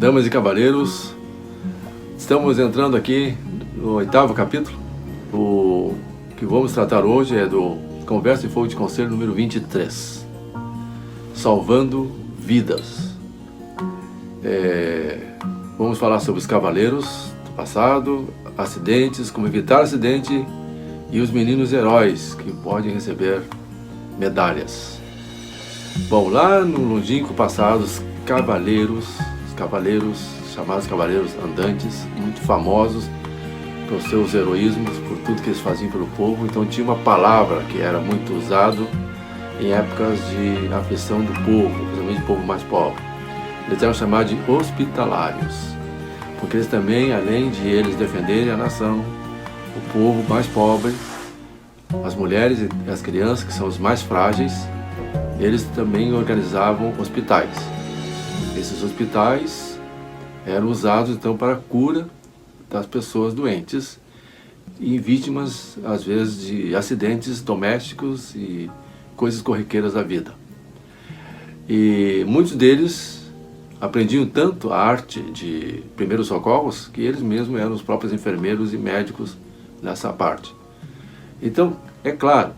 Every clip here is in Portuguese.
Damas e cavalheiros, estamos entrando aqui no 8º capítulo. O que vamos tratar hoje é do Conversa e Fogo de Conselho número 23, Salvando Vidas. Vamos falar sobre os cavaleiros do passado, acidentes, como evitar acidente e os meninos heróis que podem receber medalhas. Bom, lá no longínquo passado, os cavaleiros, chamados cavaleiros andantes, muito famosos pelos seus heroísmos, por tudo que eles faziam pelo povo. Então tinha uma palavra que era muito usado em épocas de aflição do povo, principalmente do povo mais pobre. Eles eram chamados de hospitalários, porque eles também, além de eles defenderem a nação, o povo mais pobre, as mulheres e as crianças, que são os mais frágeis, eles também organizavam hospitais. Esses hospitais eram usados então para a cura das pessoas doentes e vítimas, às vezes, de acidentes domésticos e coisas corriqueiras da vida. E muitos deles aprendiam tanto a arte de primeiros socorros que eles mesmos eram os próprios enfermeiros e médicos nessa parte. Então, é claro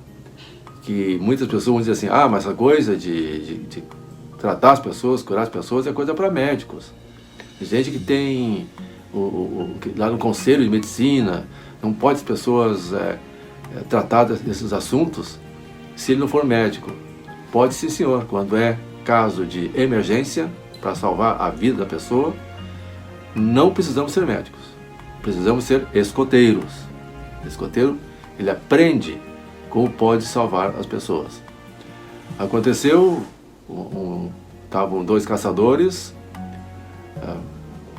que muitas pessoas vão dizer assim: mas essa coisa de tratar as pessoas, curar as pessoas é coisa para médicos. Gente que tem lá no Conselho de Medicina, não pode as pessoas tratar desses assuntos se ele não for médico. Pode sim, senhor, quando é caso de emergência para salvar a vida da pessoa. Não precisamos ser médicos, precisamos ser escoteiros. Escoteiro, ele aprende como pode salvar as pessoas. Aconteceu, estavam dois caçadores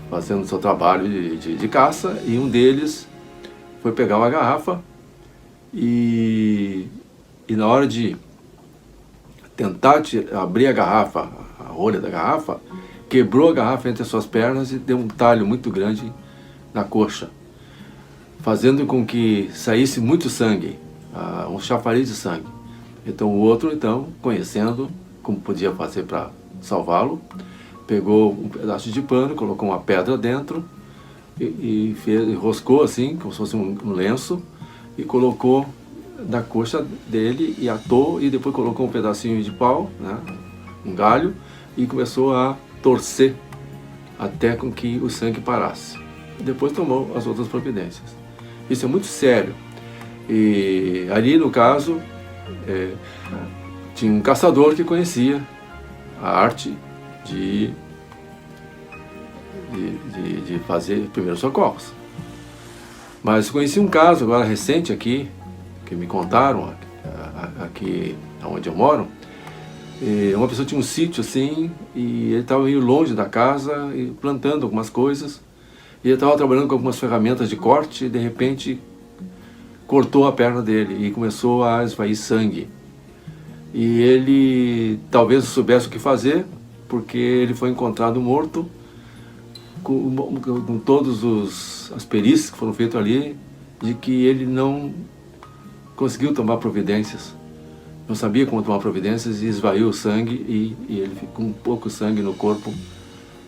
fazendo seu trabalho de caça, e um deles foi pegar uma garrafa e na hora de tentar abrir a garrafa, a rolha da garrafa, quebrou a garrafa entre as suas pernas e deu um talho muito grande na coxa, fazendo com que saísse muito sangue, um chafariz de sangue. Então o outro, conhecendo como podia fazer para salvá-lo, pegou um pedaço de pano, colocou uma pedra dentro e enroscou assim, como se fosse um lenço, e colocou na coxa dele e atou, e depois colocou um pedacinho de pau, um galho, e começou a torcer até com que o sangue parasse. E depois tomou as outras providências. Isso é muito sério. E ali, no caso, tinha um caçador que conhecia a arte de fazer primeiros socorros. Mas conheci um caso agora recente aqui, que me contaram, aqui onde eu moro. Uma pessoa tinha um sítio assim, e ele estava meio longe da casa, e plantando algumas coisas, e ele estava trabalhando com algumas ferramentas de corte, e de repente cortou a perna dele e começou a esvair sangue. E ele talvez soubesse o que fazer, porque ele foi encontrado morto, com todas as perícias que foram feitas ali, de que ele não conseguiu tomar providências, não sabia como tomar providências, e esvaiu o sangue, e ele, com pouco sangue no corpo,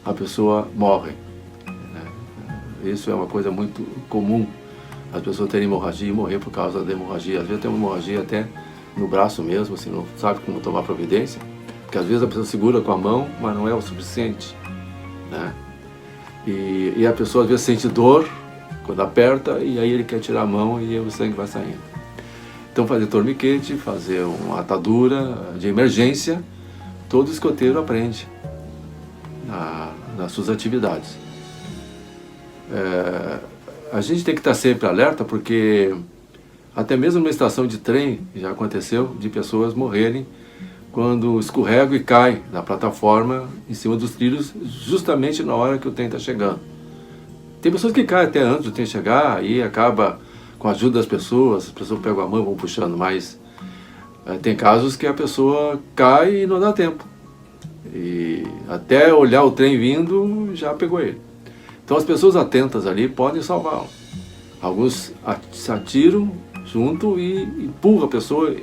a pessoa morre. Isso é uma coisa muito comum, as pessoas terem hemorragia e morrer por causa da hemorragia. Às vezes tem uma hemorragia até no braço mesmo, assim, não sabe como tomar providência, porque às vezes a pessoa segura com a mão, mas não é o suficiente, E a pessoa às vezes sente dor quando aperta, e aí ele quer tirar a mão e o sangue vai saindo. Então fazer torniquete, fazer uma atadura de emergência, todo escoteiro aprende nas suas atividades. A gente tem que estar sempre alerta, porque até mesmo numa estação de trem já aconteceu de pessoas morrerem quando escorregam e caem na plataforma em cima dos trilhos, justamente na hora que o trem está chegando. Tem pessoas que caem até antes do trem chegar, e acaba com a ajuda das pessoas, as pessoas pegam a mão e vão puxando, mas tem casos que a pessoa cai e não dá tempo, e até olhar o trem vindo já pegou ele. Então as pessoas atentas ali podem salvá-lo. Alguns se atiram junto e empurram a pessoa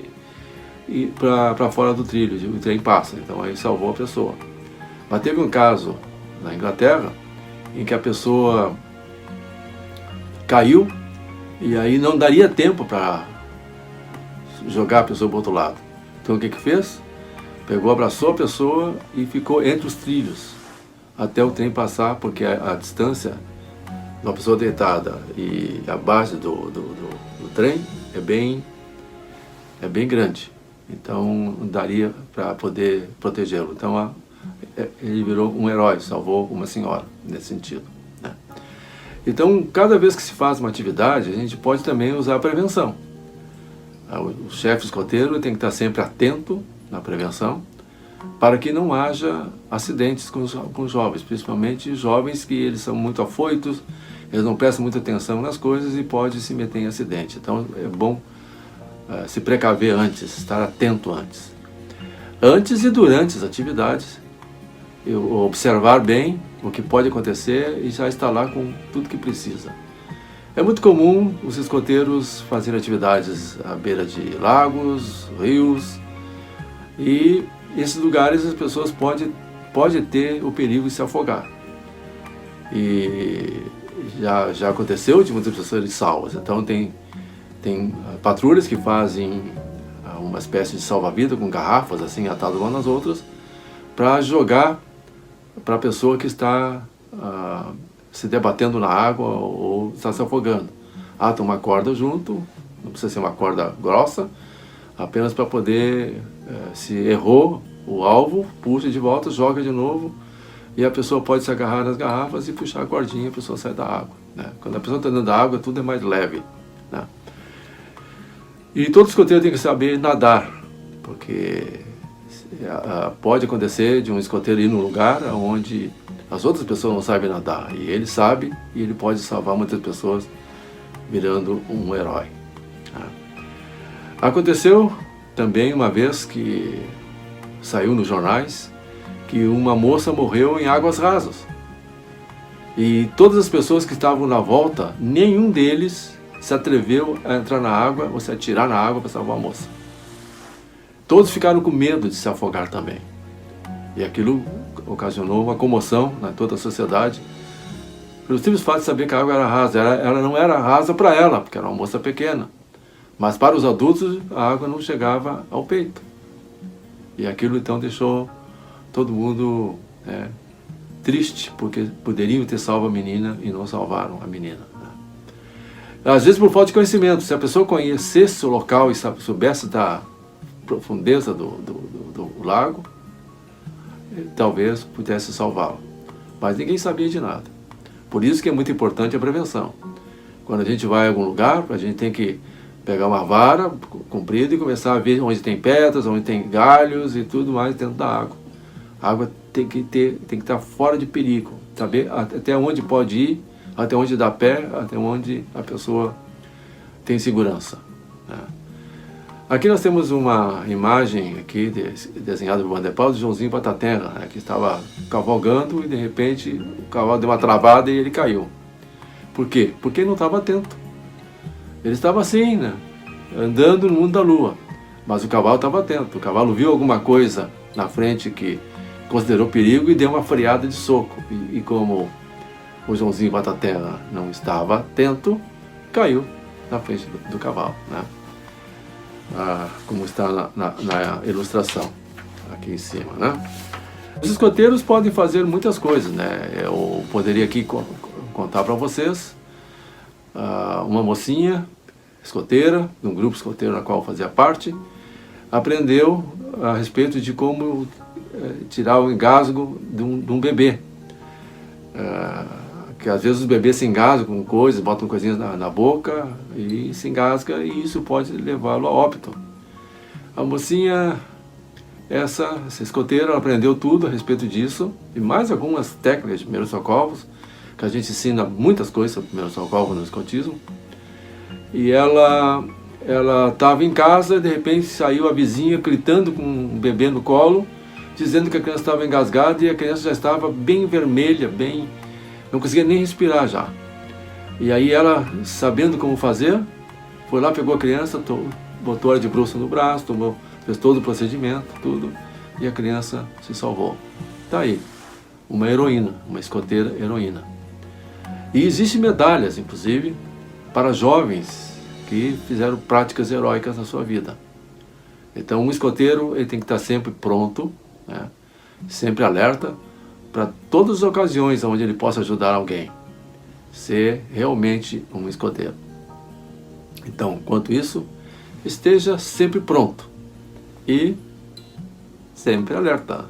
para fora do trilho, o trem passa, então aí salvou a pessoa. Mas teve um caso na Inglaterra em que a pessoa caiu e aí não daria tempo para jogar a pessoa para o outro lado. Então o que fez? Pegou, abraçou a pessoa e ficou entre os trilhos até o trem passar, porque a distância de uma pessoa deitada e a base do trem é bem grande. Então daria para poder protegê-lo. Então ele virou um herói, salvou uma senhora nesse sentido, né? Então, cada vez que se faz uma atividade, a gente pode também usar a prevenção. O chefe escoteiro tem que estar sempre atento na prevenção, para que não haja acidentes com os jovens, principalmente jovens que eles são muito afoitos, eles não prestam muita atenção nas coisas e podem se meter em acidente. Então é bom se precaver antes, estar atento antes. Antes e durante as atividades, observar bem o que pode acontecer e já estar lá com tudo que precisa. É muito comum os escoteiros fazerem atividades à beira de lagos, rios, e esses lugares as pessoas podem ter o perigo de se afogar. E já aconteceu de muitas pessoas salvas. Então tem patrulhas que fazem uma espécie de salva-vida com garrafas assim atadas umas nas outras para jogar para a pessoa que está se debatendo na água ou está se afogando. Ata uma corda junto, não precisa ser uma corda grossa, apenas para poder, se errou o alvo, puxa de volta, joga de novo, e a pessoa pode se agarrar nas garrafas e puxar a cordinha e a pessoa sai da água, né? Quando a pessoa está dentro da água, tudo é mais leve, né? E todo escoteiro tem que saber nadar, porque pode acontecer de um escoteiro ir num lugar onde as outras pessoas não sabem nadar, e ele sabe, e ele pode salvar muitas pessoas virando um herói. Aconteceu também uma vez que saiu nos jornais que uma moça morreu em águas rasas. E todas as pessoas que estavam na volta, nenhum deles se atreveu a entrar na água ou se atirar na água para salvar a moça. Todos ficaram com medo de se afogar também. E aquilo ocasionou uma comoção na toda a sociedade, pelo simples fato de saber que a água era rasa. Ela não era rasa para ela, porque era uma moça pequena. Mas para os adultos, a água não chegava ao peito. E aquilo então deixou todo mundo triste, porque poderiam ter salvo a menina e não salvaram a menina, né? Às vezes por falta de conhecimento. Se a pessoa conhecesse o local e soubesse da profundeza do lago, talvez pudesse salvá-lo. Mas ninguém sabia de nada. Por isso que é muito importante a prevenção. Quando a gente vai a algum lugar, a gente tem que pegar uma vara comprida e começar a ver onde tem pedras, onde tem galhos e tudo mais dentro da água. A água tem que estar fora de perigo, saber até onde pode ir, até onde dá pé, até onde a pessoa tem segurança, né? Aqui nós temos uma imagem aqui desenhada por Van der Paul, de Joãozinho Pataterra, né, que estava cavalgando e de repente o cavalo deu uma travada e ele caiu. Por quê? Porque ele não estava atento. Ele estava assim, né, andando no mundo da lua, mas o cavalo estava atento. O cavalo viu alguma coisa na frente que considerou perigo e deu uma freada de soco. E como o Joãozinho Pataterra não estava atento, caiu na frente do cavalo, né? Como está na ilustração aqui em cima, né? Os escoteiros podem fazer muitas coisas, né? Eu poderia aqui contar para vocês uma mocinha escoteira, de um grupo escoteiro na qual eu fazia parte, aprendeu a respeito de como tirar o engasgo de um bebê. Que às vezes os bebês se engasgam com coisas, botam coisinhas na boca e se engasga, e isso pode levá-lo a óbito. A mocinha, essa escoteira, ela aprendeu tudo a respeito disso, e mais algumas técnicas de primeiros socorros, que a gente ensina muitas coisas sobre primeiros socorros no escotismo. E ela estava em casa, de repente saiu a vizinha gritando com um bebê no colo, dizendo que a criança estava engasgada, e a criança já estava bem vermelha, não conseguia nem respirar já. E aí ela, sabendo como fazer, foi lá, pegou a criança, botou ela de bruços no braço, fez todo o procedimento, tudo, e a criança se salvou. Tá aí, uma heroína, uma escoteira heroína. E existem medalhas, inclusive, para jovens que fizeram práticas heróicas na sua vida. Então, um escoteiro ele tem que estar sempre pronto, né? Sempre alerta, para todas as ocasiões onde ele possa ajudar alguém. Ser realmente um escoteiro. Então, quanto isso, esteja sempre pronto e sempre alerta.